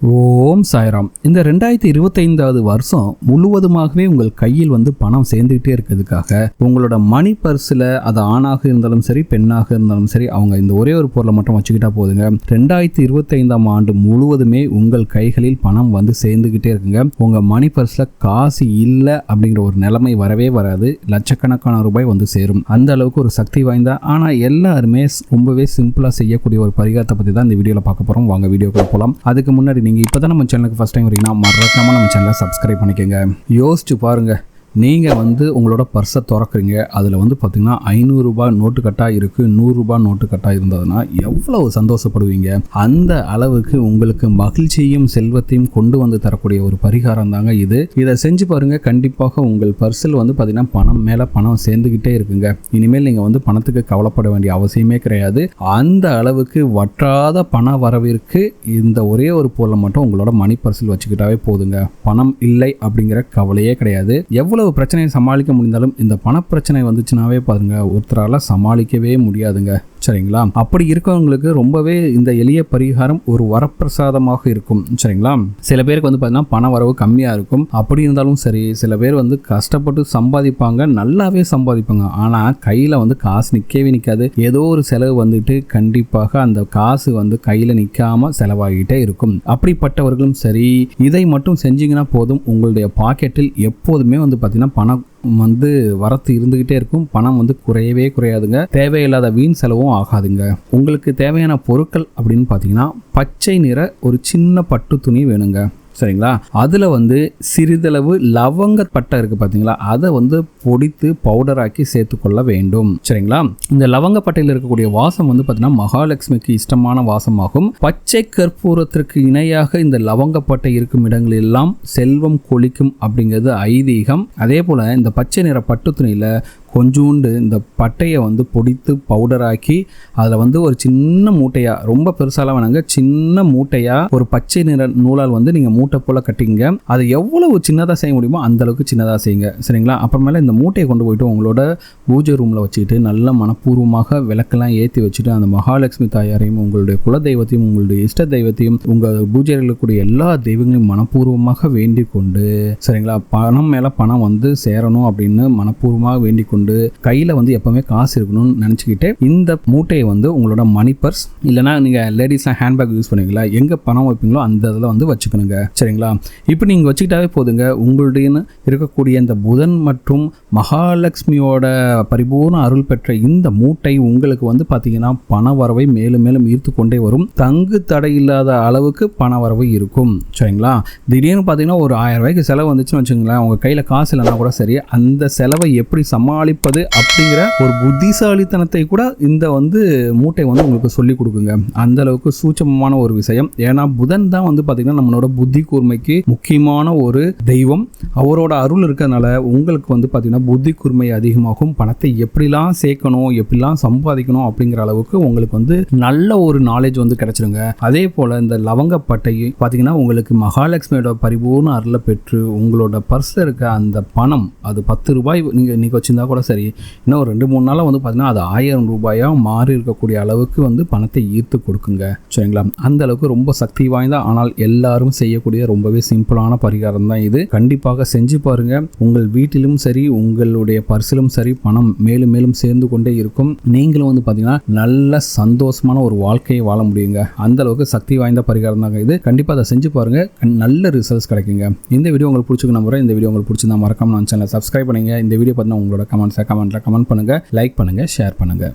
ஓம் சாய்ராம். இந்த 2025வது வருஷம் முழுவதுமாகவே உங்கள் கையில் பணம் சேர்ந்துகிட்டே இருக்கிறதுக்காக உங்களோட மணி பர்ஸில் அது ஆணாக இருந்தாலும் சரி பெண்ணாக இருந்தாலும் சரி அவங்க இந்த ஒரே ஒரு பொருளை மட்டும் வச்சுக்கிட்டா போதுங்க. 2025ஆம் ஆண்டு முழுவதுமே உங்கள் கைகளில் பணம் சேர்ந்துகிட்டே இருக்குங்க. உங்கள் மணி பர்ஸில் காசு இல்லை அப்படிங்கிற ஒரு நிலைமை வரவே வராது. லட்சக்கணக்கான ரூபாய் சேரும். அந்த அளவுக்கு ஒரு சக்தி வாய்ந்த ஆனால் எல்லாருமே ரொம்பவே சிம்பிளாக செய்யக்கூடிய ஒரு பரிகாரத்தை பற்றி தான் இந்த வீடியோவில் பார்க்க போகிறோம். வாங்க வீடியோக்குள்ள போகலாம். அதுக்கு முன்னாடி நீங்கள் இப்போ தான் நம்ம சேனலுக்கு ஃபஸ்ட் டைம் வரீங்கன்னா மறக்காம நம்ம சேனலை சப்ஸ்கிரைப் பண்ணிக்கோங்க. யோசிச்சு பாருங்கள், நீங்கள் உங்களோட பர்ஸை திறக்கிறீங்க, அதில் பார்த்தீங்கன்னா 500 ரூபாய் நோட்டு கட்டாக இருக்குது, 100 ரூபாய் நோட்டு கட்டாக இருந்ததுன்னா எவ்வளவு சந்தோஷப்படுவீங்க. அந்த அளவுக்கு உங்களுக்கு மகிழ்ச்சியும் செல்வத்தையும் கொண்டு தரக்கூடிய ஒரு பரிகாரம் தாங்க இது. இதை செஞ்சு பாருங்கள், கண்டிப்பாக உங்கள் பர்ஸில் பார்த்தீங்கன்னா பணம் மேலே பணம் சேர்ந்துக்கிட்டே இருக்குங்க. இனிமேல் நீங்கள் பணத்துக்கு கவலைப்பட வேண்டிய அவசியமே கிடையாது. அந்த அளவுக்கு வற்றாத பண வரவிற்கு இந்த ஒரே ஒரு பொருளை மட்டும் உங்களோட மணி பர்ஸில் வச்சுக்கிட்டாவே போதுங்க. பணம் இல்லை அப்படிங்கிற கவலையே கிடையாது. எவ்வளவு பிரச்சனையை சமாளிக்க முடிந்தாலும் இந்த பணப்பிரச்சனை வந்துச்சுனாவே பாருங்க, ஒருத்தரால சமாளிக்கவே முடியாதுங்க. சரிங்களா? அப்படி இருக்கவங்களுக்கு ரொம்பவே இந்த எளிய பரிகாரம் ஒரு வரப்பிரசாதமாக இருக்கும். சரிங்களா? சில பேருக்கு பார்த்தீங்கன்னா பண வரவு கம்மியாக இருக்கும். அப்படி இருந்தாலும் சரி, சில பேர் கஷ்டப்பட்டு சம்பாதிப்பாங்க, நல்லாவே சம்பாதிப்பாங்க. ஆனால் கையில் காசு நிற்கவே நிற்காது. ஏதோ ஒரு செலவு கண்டிப்பாக அந்த காசு கையில் நிற்காம செலவாகிட்டே இருக்கும். அப்படிப்பட்டவர்களும் சரி, இதை மட்டும் செஞ்சீங்கன்னா போதும், உங்களுடைய பாக்கெட்டில் எப்போதுமே பார்த்தீங்கன்னா பணம் வரத்து இருந்துகிட்டே இருக்கும். பணம் குறையவே குறையாதுங்க. தேவையில்லாத வீண் செலவும் ஆகாதுங்க. உங்களுக்கு தேவையான பொருட்கள் அப்படின்னு பார்த்தீங்கன்னா பச்சை நிற ஒரு சின்ன பட்டு துணி வேணுங்க. சரிங்களா? அதில் சிறிதளவு லவங்க பட்டை இருக்குது பார்த்தீங்களா, அதை பொடித்து பவுடராக்கி சேர்த்துக்கொள்ள வேண்டும். சரிங்களா? இந்த லவங்க பட்டையில் இருக்கக்கூடிய வாசம் பார்த்தீங்கன்னா மகாலட்சுமிக்கு இஷ்டமான வாசமாகும். பச்சை கற்பூரத்திற்கு இணையாக இந்த லவங்க பட்டை இருக்கும் இடங்களெல்லாம் செல்வம் கொளிக்கும் அப்படிங்கிறது ஐதீகம். அதே போல் இந்த பச்சை நிற பட்டு துணியில் கொஞ்சோண்டு இந்த பட்டையை பொடித்து பவுடராக்கி அதில் ஒரு சின்ன மூட்டையாக, ரொம்ப பெருசாலாம் வேணாங்க, சின்ன மூட்டையாக ஒரு பச்சை நிற நூலால் நீங்கள் மூட்டை போல் கட்டிங்க. அதை எவ்வளவு சின்னதாக செய்ய முடியுமோ அந்த அளவுக்கு சின்னதாக செய்யுங்க. சரிங்களா? அப்புறமேல இந்த மூட்டையை கொண்டு போயிட்டு உங்களோட பூஜை ரூமில் வச்சுக்கிட்டு நல்ல மனப்பூர்வமாக விளக்கெல்லாம் ஏற்றி வச்சுட்டு அந்த மகாலட்சுமி தாயாரையும் உங்களுடைய குல தெய்வத்தையும் உங்களுடைய இஷ்ட தெய்வத்தையும் உங்கள் பூஜையில் இருக்கக்கூடிய எல்லா தெய்வங்களையும் மனப்பூர்வமாக வேண்டிக் கொண்டு, சரிங்களா, பணம் மேலே பணம் சேரணும் அப்படின்னு மனப்பூர்வமாக வேண்டிக் கொண்டு கையில் எப்பவுமே காசு இருக்கணும்னு நினச்சிக்கிட்டு இந்த மூட்டையை உங்களோட மணி பர்ஸ் இல்லைனா நீங்கள் லேடிஸ்லாம் ஹேண்ட்பேக் யூஸ் பண்ணுவீங்களா, எங்கே பணம் வைப்பீங்களோ அந்த இதில் வச்சுக்கணுங்க. சரிங்களா? இப்போ நீங்கள் வச்சுக்கிட்டாவே போதுங்க. உங்களுடைய இருக்கக்கூடிய இந்த புதன் மற்றும் மகாலட்சுமியோட பரிபூர்ண அருள் பெற்ற இந்த மூட்டை உங்களுக்கு பார்த்தீங்கன்னா பண வரவை மேலும் மேலும் ஈர்த்து கொண்டே வரும். தங்கு தடை இல்லாத அளவுக்கு பண வரவு இருக்கும். சரிங்களா? திடீர்னு பார்த்தீங்கன்னா ஒரு 1000 ரூபாய்க்கு செலவு வந்துச்சுன்னு வச்சுங்களேன், உங்கள் கையில் காசு இல்லைனா கூட சரி, அந்த செலவை எப்படி சமாளிப்பது அப்படிங்கிற ஒரு புத்திசாலித்தனத்தை கூட இந்த மூட்டை உங்களுக்கு சொல்லிக் கொடுக்குங்க. அந்த அளவுக்கு சூட்சமமான ஒரு விஷயம். ஏன்னா புதன் தான் பார்த்தீங்கன்னா நம்மளோட புத்தி கூர்மைக்கு முக்கியமான ஒரு தெய்வம். அவரோட அருள் இருக்கிறதுனால உங்களுக்கு பார்த்தீங்கன்னா புத்தி கூர்மை அதிகமாகும். பணத்தை எப்படிலாம் சேர்க்கணும், எப்படிலாம் சம்பாதிக்கணும் அப்படிங்கிற அளவுக்கு உங்களுக்கு நல்ல ஒரு நாலேஜ் கிடைச்சிருங்க. அதே போல இந்த லவங்கப்பட்டை பார்த்தீங்கன்னா உங்களுக்கு மகாலட்சுமியோட பரிபூர்ண அருளை பெற்று உங்களோட பர்ஸில் இருக்க அந்த பணம், அது 10 ரூபாய் நீங்கள் இன்னைக்கு வச்சிருந்தா கூட சரி, இன்னும் ஒரு 2-3 நாளாக பார்த்தீங்கன்னா அது 1000 ரூபாயாக மாறி இருக்கக்கூடிய அளவுக்கு பணத்தை ஈர்த்து கொடுக்குங்க. சரிங்களா? அந்த அளவுக்கு ரொம்ப சக்தி வாய்ந்த ஆனால் எல்லாரும் செய்யக்கூடிய ரொம்பவே சிம்பிளான பரிகாரம் தான் இது. கண்டிப்பாக செஞ்சு பாருங்க. உங்கள் வீட்டிலும் சரி உங்களுடைய பர்சிலும் சரி பணம் மேலும் மேலும் சேர்ந்து கொண்டே இருக்கும். நீங்களும் பார்த்தீங்கன்னா நல்ல சந்தோஷமான ஒரு வாழ்க்கையை வாழ முடியுங்க. அந்த அளவுக்கு சக்தி வாய்ந்த பரிகாரம் தாங்க இது. கண்டிப்பாக அதை செஞ்சு பாருங்க, நல்ல ரிசல்ட்ஸ் கிடைக்குங்க. இந்த வீடியோ உங்களுக்கு பிடிச்சிருக்க நம்புறேன். இந்த வீடியோ உங்களுக்கு பிடிச்சிருந்தா மறக்காம நம்ம சேனலை சப்ஸ்கிரைப் பண்ணுங்க. இந்த வீடியோ பார்த்தீங்கன்னா உங்களோட கமெண்ட்ல கமெண்ட் பண்ணுங்க, லைக் பண்ணுங்க, ஷேர் பண்ணுங்க.